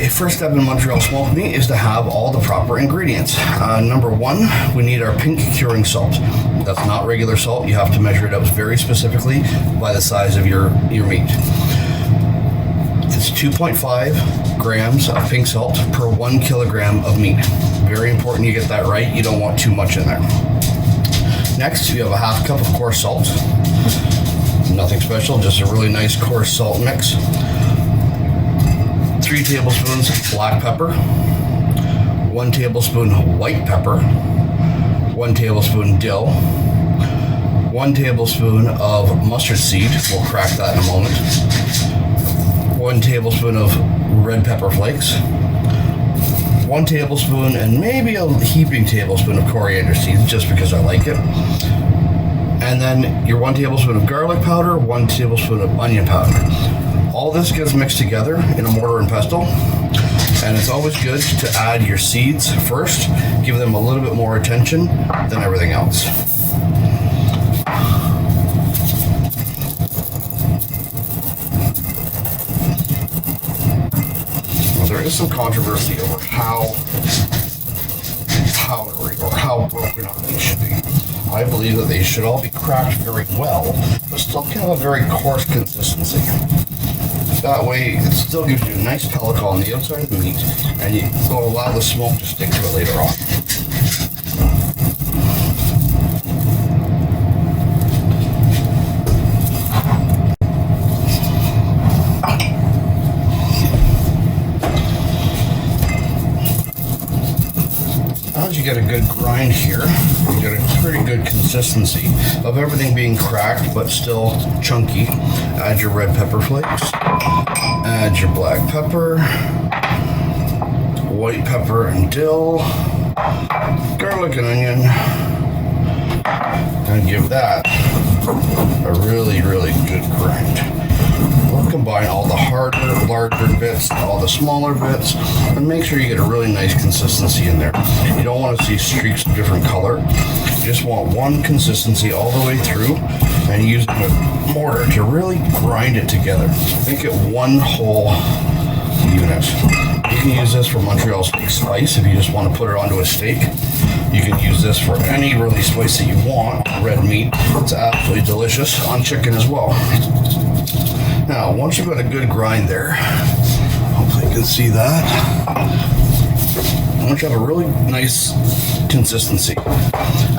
a first step in Montreal smoked meat is to have all the proper ingredients. Number one, we need our pink curing salt. That's not regular salt. You have to measure it out very specifically by the size of your meat. It's 2.5 grams of pink salt per 1 kilogram of meat. Very important you get that right. You don't want too much in there. Next, you have a half cup of coarse salt. Nothing special, just a really nice coarse salt mix. 3 tablespoons black pepper. 1 tablespoon white pepper. 1 tablespoon dill. 1 tablespoon of mustard seed. We'll crack that in a moment. 1 tablespoon of red pepper flakes. 1 tablespoon and maybe a heaping tablespoon of coriander seeds, just because I like it. And then your 1 tablespoon of garlic powder, 1 tablespoon of onion powder. All this gets mixed together in a mortar and pestle. And it's always good to add your seeds first, give them a little bit more attention than everything else. There is some controversy over how powdery or how broken up they should be. I believe that they should all be cracked very well, but still kind of a very coarse consistency. That way, it still gives you a nice pellicle on the outside of the meat, and it will allow the smoke to stick to it later on. As you get a good grind here, you get a pretty good consistency of everything being cracked but still chunky. Add your red pepper flakes, add your black pepper, white pepper and dill, garlic and onion, and give that a really, really good grind. We'll combine all the harder, larger bits, all the smaller bits, and make sure you get a really nice consistency in there. You don't want to see streaks of different color. You just want one consistency all the way through, and use a mortar to really grind it together. Make it one whole unit. You can use this for Montreal-style spice if you just want to put it onto a steak. You can use this for any really spice that you want. Red meat, it's absolutely delicious on chicken as well. Now, once you've got a good grind there, hopefully you can see that. Once you have a really nice consistency,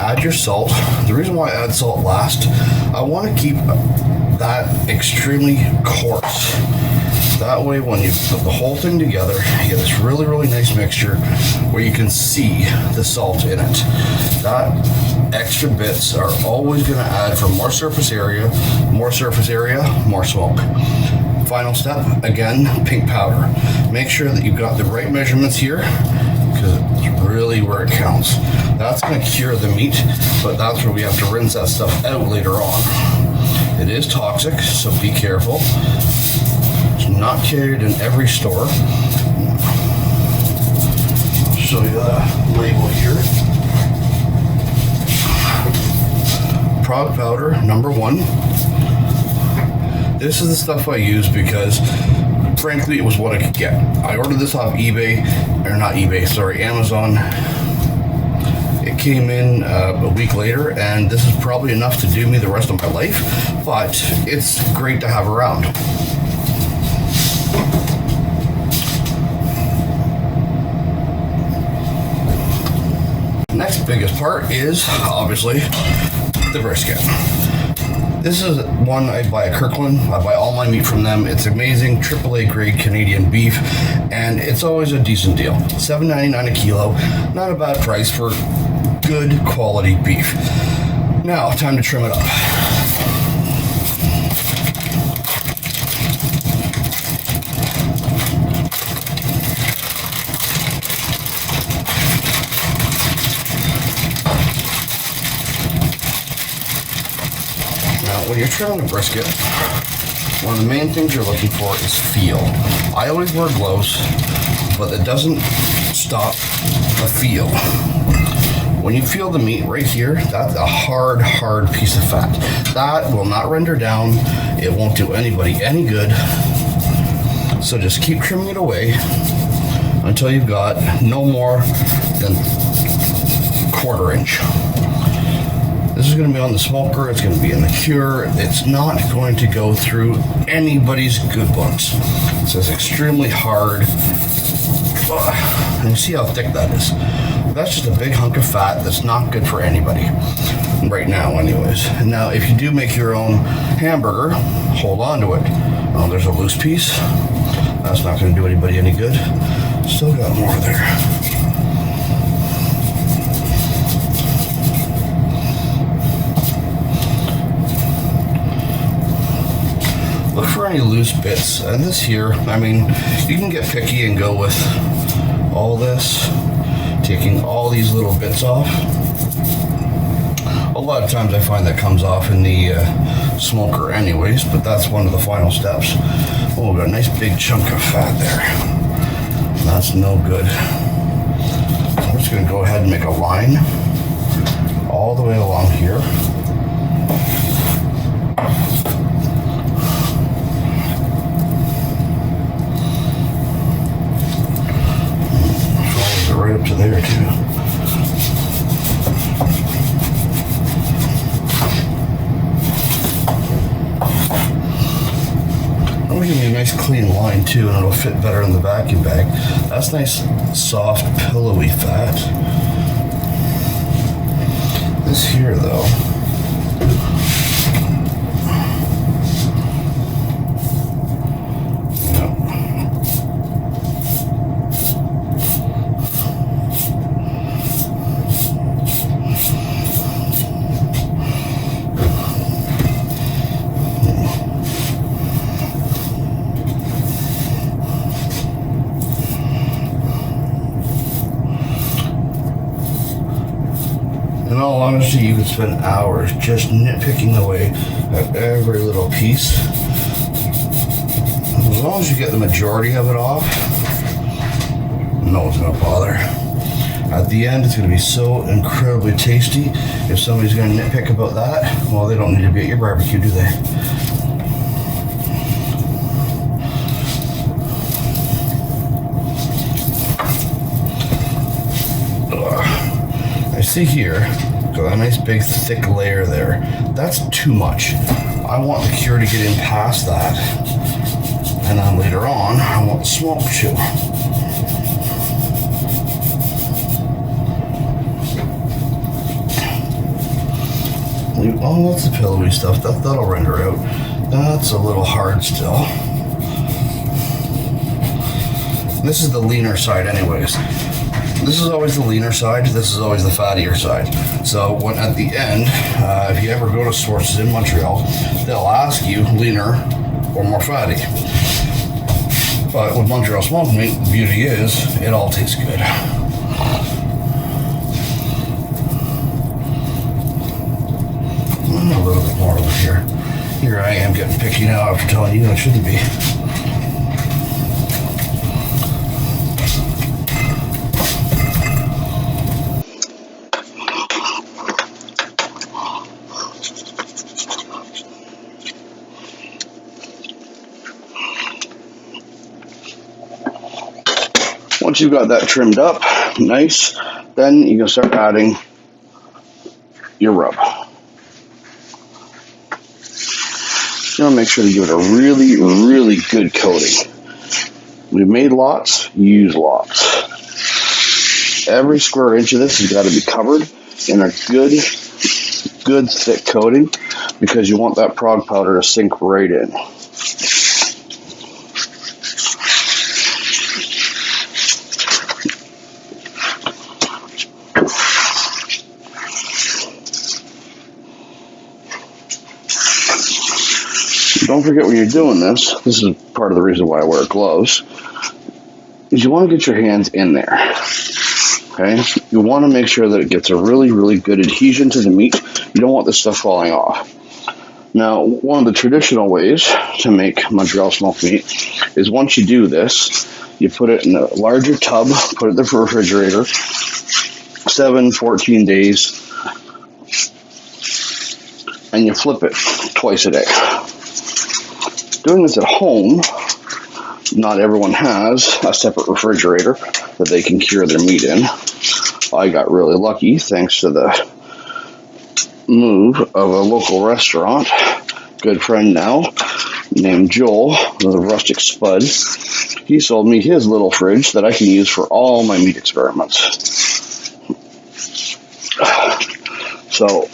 add your salt. The reason why I add salt last, I want to keep that extremely coarse. That way, when you put the whole thing together, you get this really, really nice mixture where you can see the salt in it. That extra bits are always going to add for more surface area, more smoke. Final step, again, pink powder. Make sure that you've got the right measurements here, because it's really where it counts. That's going to cure the meat, but that's where we have to rinse that stuff out later on. It is toxic, so be careful. It's not carried in every store. I'll show you the label here. Prague powder, number 1. This is the stuff I use because, frankly, it was what I could get. I ordered this off Amazon. It came in a week later, and this is probably enough to do me the rest of my life, but it's great to have around. Next biggest part is, obviously, the brisket. This is one I buy at Kirkland. I buy all my meat from them. It's amazing, AAA grade Canadian beef, and it's always a decent deal. $7.99 a kilo, not a bad price for good quality beef. Now, time to trim it up. When you're trimming a brisket, one of the main things you're looking for is feel. I always wear gloves, but it doesn't stop the feel. When you feel the meat right here, that's a hard piece of fat. That will not render down. It won't do anybody any good. So just keep trimming it away until you've got no more than 1/4 inch. This is going to be on the smoker, it's going to be in the cure, it's not going to go through anybody's good books. This is extremely hard. And you see how thick that is. That's just a big hunk of fat that's not good for anybody. Right now anyways. And now if you do make your own hamburger, hold on to it. Oh, there's a loose piece. That's not going to do anybody any good. Still got more there. Look for any loose bits. And this here, I mean, you can get picky and go with all this, taking all these little bits off. A lot of times I find that comes off in the smoker anyways, but that's one of the final steps. Oh, we've got a nice big chunk of fat there. That's no good. So I'm just going to go ahead and make a line all the way along here. Follows it right up to there too. It'll give me a nice clean line too, and it'll fit better in the vacuum bag. That's nice, soft, pillowy fat. This here though, in all honesty, you could spend hours just nitpicking away at every little piece. As long as you get the majority of it off, no one's gonna bother. At the end, it's gonna be so incredibly tasty. If somebody's gonna nitpick about that, well, they don't need to be at your barbecue, do they? I see here, got a nice big thick layer there. That's too much. I want the cure to get in past that. And then later on, I want the smoke too. Oh, that's the pillowy stuff. That'll render out. That's a little hard still. This is the leaner side anyways. This is always the leaner side, this is always the fattier side. So when at the end, if you ever go to sources in Montreal, they'll ask you leaner or more fatty. But with Montreal smoked meat, the beauty is, it all tastes good. A little bit more over here. Here I am getting picky now after telling you I shouldn't be. Once you've got that trimmed up, nice, then you can start adding your rub. You want to make sure to give it a really, really good coating. We've made lots, use lots. Every square inch of this has got to be covered in a good thick coating because you want that Prague powder to sink right in. Don't forget when you're doing this is part of the reason why I wear gloves, is you want to get your hands in there, okay? You want to make sure that it gets a really, really good adhesion to the meat. You don't want this stuff falling off. Now, one of the traditional ways to make Montreal smoked meat is once you do this, you put it in a larger tub, put it in the refrigerator, 7, 14 days, and you flip it twice a day. Doing this at home Not everyone has a separate refrigerator that they can cure their meat in. I got really lucky thanks to the move of a local restaurant, good friend now, named Joel, with a rustic spud. He sold me his little fridge that I can use for all my meat experiments. So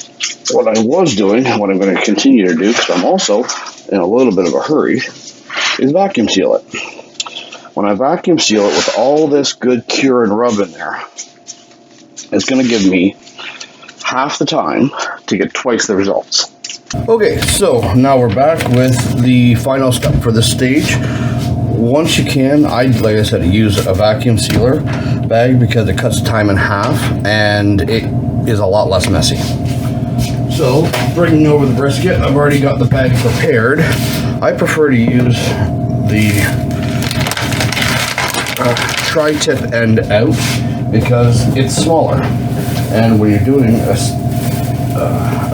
what I was doing, what I'm going to continue to do, because I'm also in a little bit of a hurry, is vacuum seal it. When I vacuum seal it with all this good cure and rub in there, it's going to give me half the time to get twice the results. Okay, so now we're back with the final step for this stage. Once you can, like I said, use a vacuum sealer bag because it cuts time in half and it is a lot less messy. So, bringing over the brisket, I've already got the bag prepared. I prefer to use the tri-tip end out because it's smaller. And when you're doing a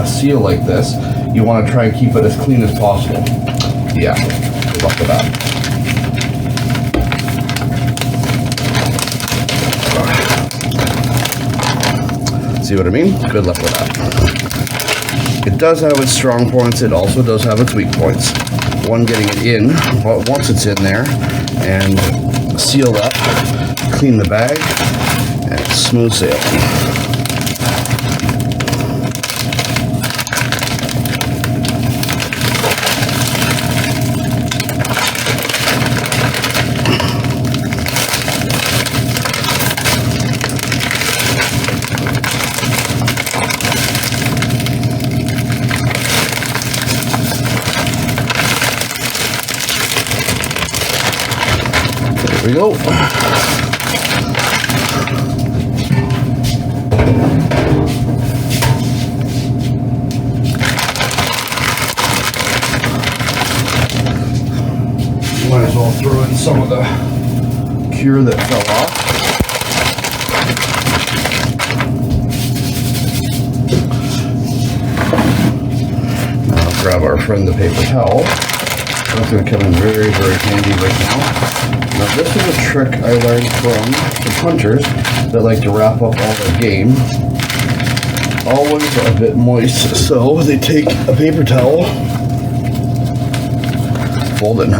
seal like this, you want to try and keep it as clean as possible. Yeah, good luck with that. See what I mean? Good luck with that. It does have its strong points. It also does have its weak points. One, getting it in, but once it's in there and sealed up, clean the bag, and smooth sailing. There we go. Might as well throw in some of the cure that fell off. Now grab our friend the paper towel. That's going to come in very, very handy right now. Now this is a trick I learned from the hunters that like to wrap up all their game. Always a bit moist, so they take a paper towel, fold it in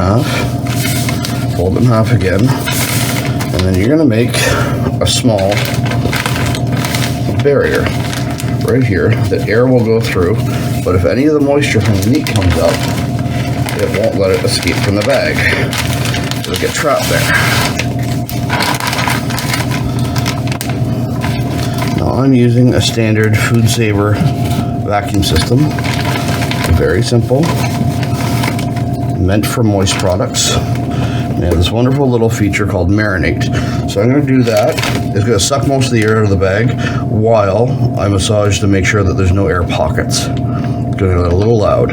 half again, and then you're going to make a small barrier right here that air will go through, but if any of the moisture from the meat comes up, it won't let it escape from the bag. It'll get trapped there. Now I'm using a standard Food Saver vacuum system. Very simple. Meant for moist products. They have this wonderful little feature called marinate. So I'm going to do that. It's going to suck most of the air out of the bag while I massage to make sure that there's no air pockets. It's going to get a little loud.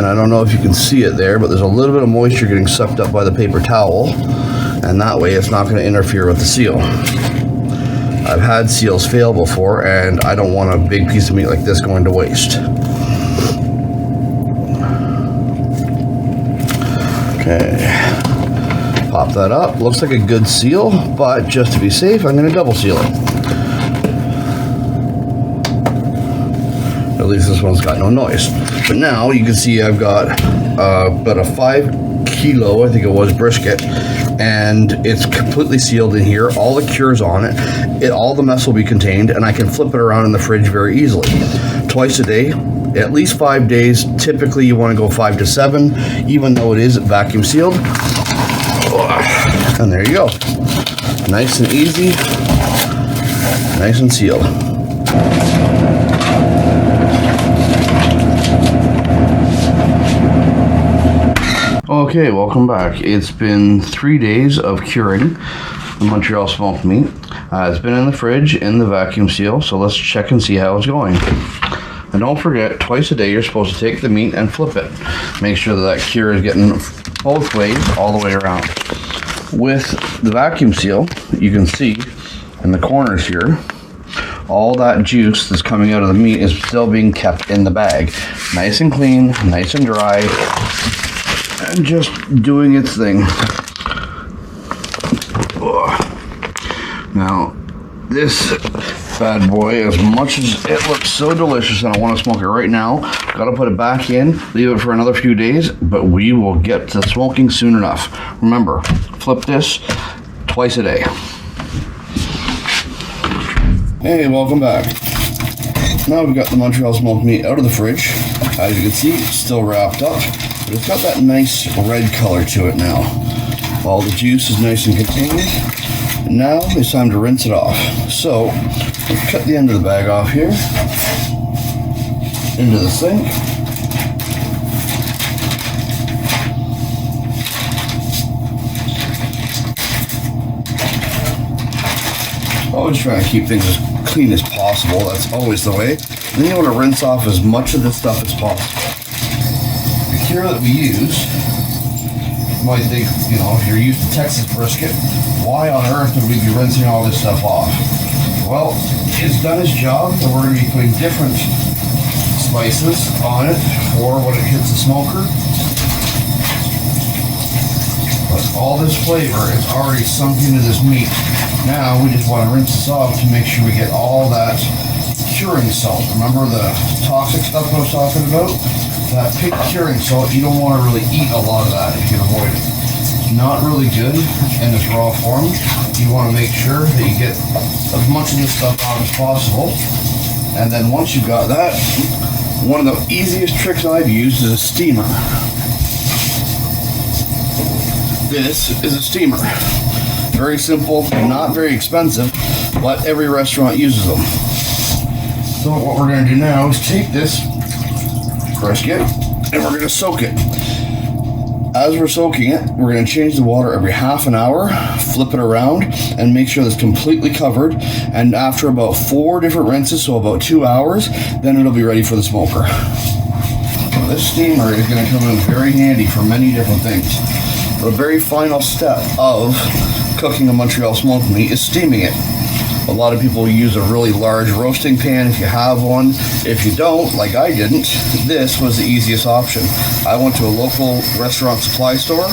I don't know if you can see it there, but there's a little bit of moisture getting sucked up by the paper towel, and that way it's not going to interfere with the seal. I've had seals fail before, and I don't want a big piece of meat like this going to waste. Okay, pop that up. Looks like a good seal, but just to be safe, I'm going to double seal it. At least this one's got no noise. But now you can see I've got about a 5 kilo, I think it was, brisket, and it's completely sealed in here. All the cure's on it. All the mess will be contained, and I can flip it around in the fridge very easily. Twice a day, at least 5 days. Typically you want to go 5 to 7, even though it is vacuum sealed. And there you go. Nice and easy. nice and sealed. Okay, welcome back. It's been 3 days of curing the Montreal smoked meat. It's been in the fridge in the vacuum seal, so let's check and see how it's going. And don't forget, twice a day you're supposed to take the meat and flip it. Make sure that cure is getting both ways, all the way around. With the vacuum seal, you can see in the corners here, all that juice that's coming out of the meat is still being kept in the bag. Nice and clean, nice and dry, and just doing its thing. Now, this bad boy, as much as it looks so delicious and I want to smoke it right now, gotta put it back in, leave it for another few days, but we will get to smoking soon enough. Remember, flip this twice a day. Hey, welcome back. Now we've got the Montreal smoked meat out of the fridge. As you can see, it's still wrapped up, but it's got that nice red color to it now. All the juice is nice and contained. Now it's time to rinse it off. So, let's cut the end of the bag off here, into the sink. Always trying to keep things as clean as possible. That's always the way. Then you want to rinse off as much of this stuff as possible. The cure that we use, you might think, you know, if you're used to Texas brisket, why on earth would we be rinsing all this stuff off? Well, it's done its job, and we're going to be putting different spices on it for when it hits the smoker. But all this flavor is already sunk into this meat. Now we just want to rinse this off to make sure we get all that curing salt. Remember the toxic stuff I was talking about? That pink curing salt, you don't want to really eat a lot of that if you can avoid it. It's not really good in its raw form. You want to make sure that you get as much of this stuff out as possible. And then once you've got that, one of the easiest tricks I've used is a steamer. This is a steamer. Very simple, not very expensive, but every restaurant uses them. So what we're going to do now is take this brisket and we're going to soak it. As we're soaking it, we're going to change the water every half an hour, flip it around, and make sure it's completely covered. And after about 4 different rinses, so about 2 hours, then it'll be ready for the smoker. Now, this steamer is going to come in very handy for many different things. The very final step of cooking a Montreal smoked meat is steaming it. A lot of people use a really large roasting pan if you have one. If you don't, like I didn't, this was the easiest option. I went to a local restaurant supply store,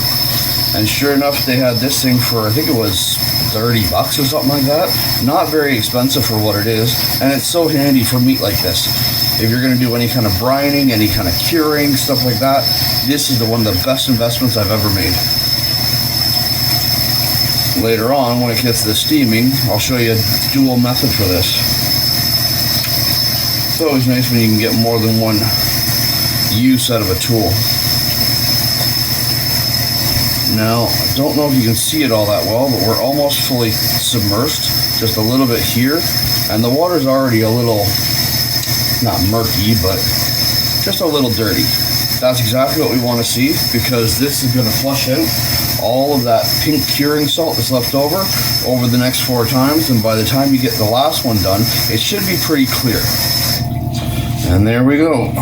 and sure enough, they had this thing for, I think it was $30 or something like that. Not very expensive for what it is, and it's so handy for meat like this. If you're going to do any kind of brining, any kind of curing, stuff like that, this is one of the best investments I've ever made. Later on, when it gets to the steaming, I'll show you a dual method for this. It's always nice when you can get more than one use out of a tool. Now, I don't know if you can see it all that well, but we're almost fully submersed, just a little bit here, and the water's already a little, not murky, but just a little dirty. That's exactly what we want to see, because this is going to flush out all of that pink curing salt that's left over the next 4 times, and by the time you get the last one done, it should be pretty clear. And there we go.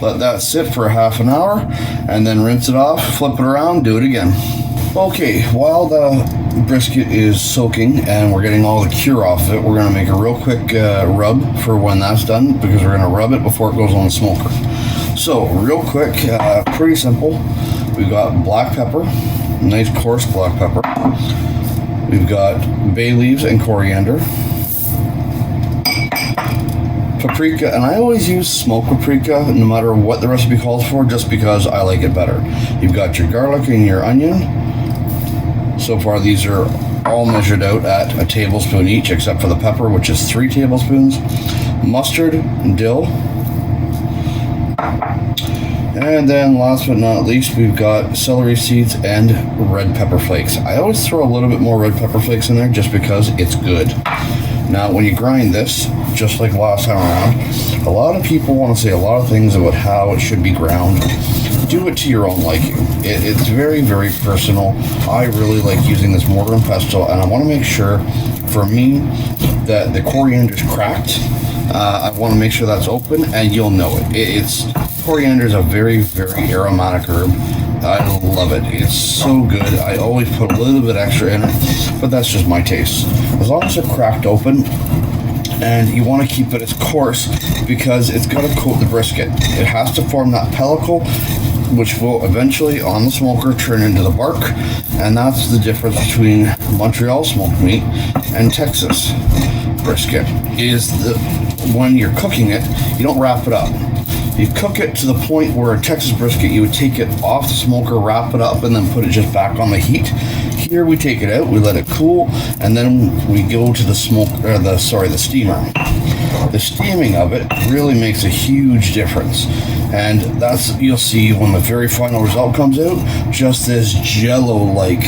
Let that sit for a half an hour, and then rinse it off, flip it around, do it again. Okay, while the brisket is soaking and we're getting all the cure off of it, we're going to make a real quick rub for when that's done, because we're going to rub it before it goes on the smoker. So, real quick, pretty simple. We've got black pepper, nice coarse black pepper. We've got bay leaves and coriander. Paprika, and I always use smoked paprika no matter what the recipe calls for, just because I like it better. You've got your garlic and your onion. So far these are all measured out at a tablespoon each, except for the pepper, which is 3 tablespoons. Mustard, dill. And then last but not least, we've got celery seeds and red pepper flakes. I always throw a little bit more red pepper flakes in there just because it's good. Now, when you grind this, just like last time around, a lot of people want to say a lot of things about how it should be ground. Do it to your own liking. It's very, very personal. I really like using this mortar and pestle, and I want to make sure, for me, that the coriander is cracked. I want to make sure that's open, and you'll know it. Coriander is a very, very aromatic herb. I love it. It's so good. I always put a little bit extra in it, but that's just my taste. As long as it's cracked open, and you want to keep it as coarse because it's got to coat the brisket. It has to form that pellicle, which will eventually on the smoker turn into the bark, and that's the difference between Montreal smoked meat and Texas brisket. When you're cooking it, you don't wrap it up. You cook it to the point where a Texas brisket, you would take it off the smoker, wrap it up, and then put it just back on the heat. Here we take it out, we let it cool, and then we go to the steamer. The steaming of it really makes a huge difference, and you'll see when the very final result comes out, just this jello-like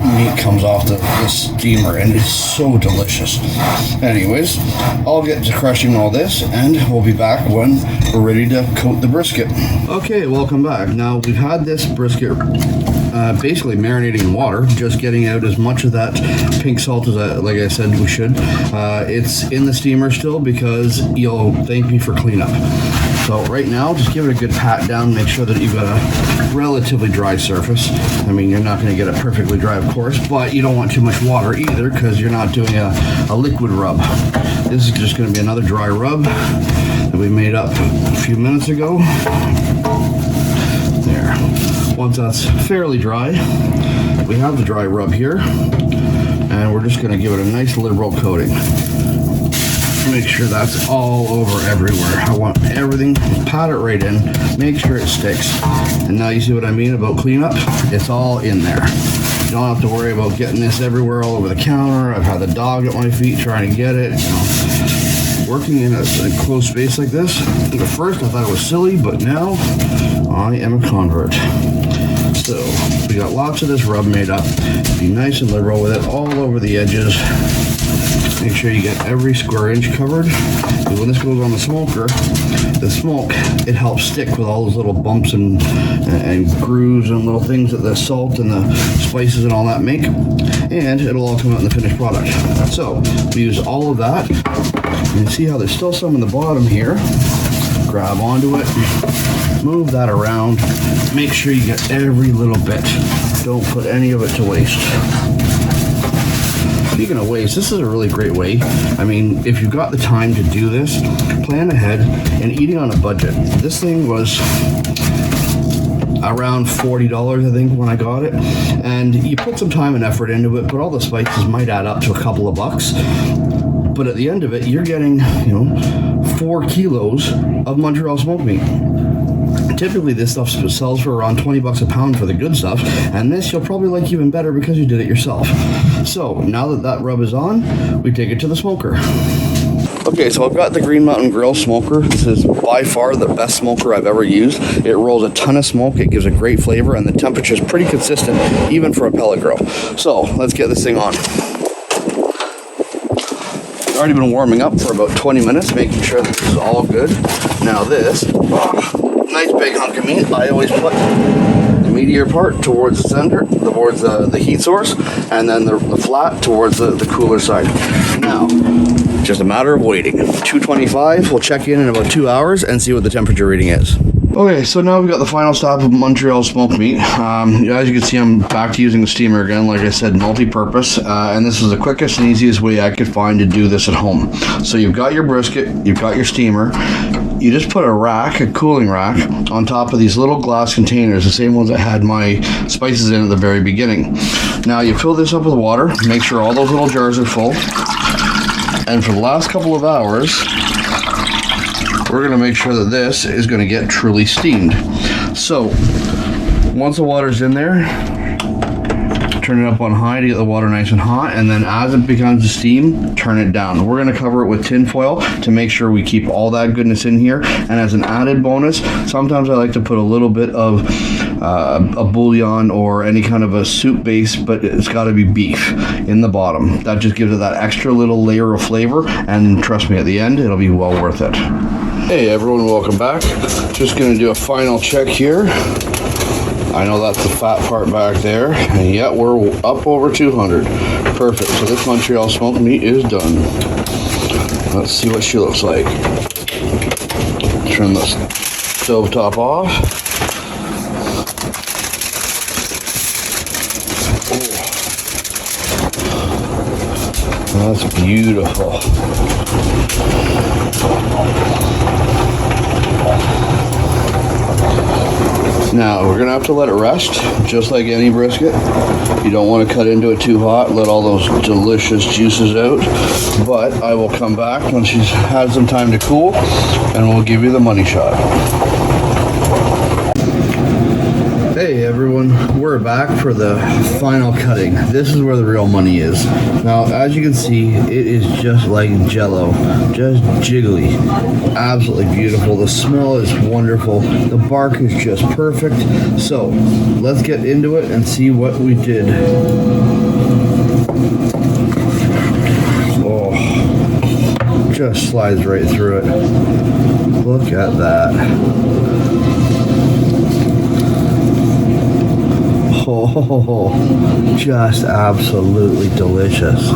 meat comes off the steamer, and it's so delicious. Anyways, I'll get to crushing all this, and we'll be back when we're ready to coat the brisket. Okay, welcome back. Now, we've had this brisket basically marinating in water, just getting out as much of that pink salt as like I said we should. It's in the steamer still because you'll thank me for cleanup. So right now, just give it a good pat down, make sure that you've got a relatively dry surface. I mean, you're not going to get it perfectly dry, of course, but you don't want too much water either because you're not doing a liquid rub. This is just going to be another dry rub that we made up a few minutes ago. There. Once that's fairly dry, we have the dry rub here, and we're just going to give it a nice liberal coating. Make sure that's all over everywhere. I want everything, pat it right in, make sure it sticks. And now you see what I mean about cleanup? It's all in there. You don't have to worry about getting this everywhere all over the counter. I've had the dog at my feet trying to get it. Working in a closed space like this, at first I thought it was silly, but now I am a convert. So we got lots of this rub made up. Be nice and liberal with it all over the edges. Make sure you get every square inch covered. And when this goes on the smoker, the smoke, it helps stick with all those little bumps and grooves and little things that the salt and the spices and all that make. And it'll all come out in the finished product. So we use all of that. And see how there's still some in the bottom here. Grab onto it, move that around. Make sure you get every little bit. Don't put any of it to waste. Speaking of waste, this is a really great way. I mean, if you've got the time to do this, plan ahead and eating on a budget. This thing was around $40, I think, when I got it. And you put some time and effort into it, but all the spices might add up to a couple of bucks. But at the end of it, you're getting, 4 kilos of Montreal smoked meat. Typically, this stuff sells for around 20 bucks a pound for the good stuff, and this you'll probably like even better because you did it yourself. So now that rub is on, we take it to the smoker. Okay, so I've got the Green Mountain Grill smoker. This is by far the best smoker I've ever used. It rolls a ton of smoke, it gives a great flavor, and the temperature is pretty consistent, even for a pellet grill. So let's get this thing on. I've already been warming up for about 20 minutes, making sure that this is all good. Now this, nice big hunk of meat. I always put the meatier part towards the center, towards the heat source, and then the flat towards the cooler side. Now, just a matter of waiting. 225, we'll check in about 2 hours and see what the temperature reading is. Okay, so now we've got the final stop of Montreal smoked meat. As you can see, I'm back to using the steamer again. Like I said, multi-purpose, and this is the quickest and easiest way I could find to do this at home. So you've got your brisket, you've got your steamer. You just put a cooling rack, on top of these little glass containers, the same ones that had my spices in at the very beginning. Now you fill this up with water, make sure all those little jars are full, and for the last couple of hours, we're going to make sure that this is going to get truly steamed. So once the water's in there, turn it up on high to get the water nice and hot, and then as it begins to steam, turn it down. We're going to cover it with tin foil to make sure we keep all that goodness in here. And as an added bonus, sometimes I like to put a little bit of a bouillon or any kind of a soup base, but it's got to be beef in the bottom. That just gives it that extra little layer of flavor, and trust me, at the end, it'll be well worth it. Hey everyone, welcome back. Just gonna do a final check here. I know that's the fat part back there, and yet we're up over 200. Perfect, so this Montreal smoked meat is done. Let's see what she looks like. Turn the stove top off. Oh, that's beautiful. Now, we're going to have to let it rest, just like any brisket. You don't want to cut into it too hot, let all those delicious juices out. But I will come back when she's had some time to cool, and we'll give you the money shot. Hey everyone, we're back for the final cutting. This is where the real money is. Now, as you can see, it is just like Jello, just jiggly, absolutely beautiful. The smell is wonderful. The bark is just perfect. So, let's get into it and see what we did. Oh, just slides right through it. Look at that. Oh, just absolutely delicious.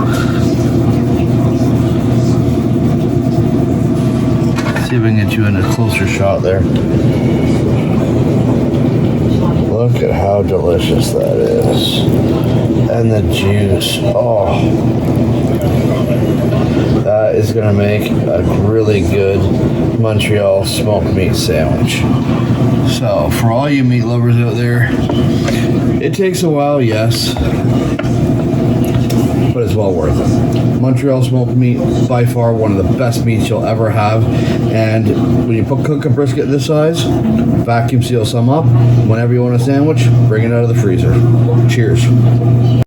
See if we can get you in a closer shot there. Look at how delicious that is. And the juice. Oh, that is going to make a really good Montreal smoked meat sandwich. So, for all you meat lovers out there, it takes a while, yes, but it's well worth it. Montreal smoked meat, by far one of the best meats you'll ever have. And when you cook a brisket this size, vacuum seal some up. Whenever you want a sandwich, bring it out of the freezer. Cheers.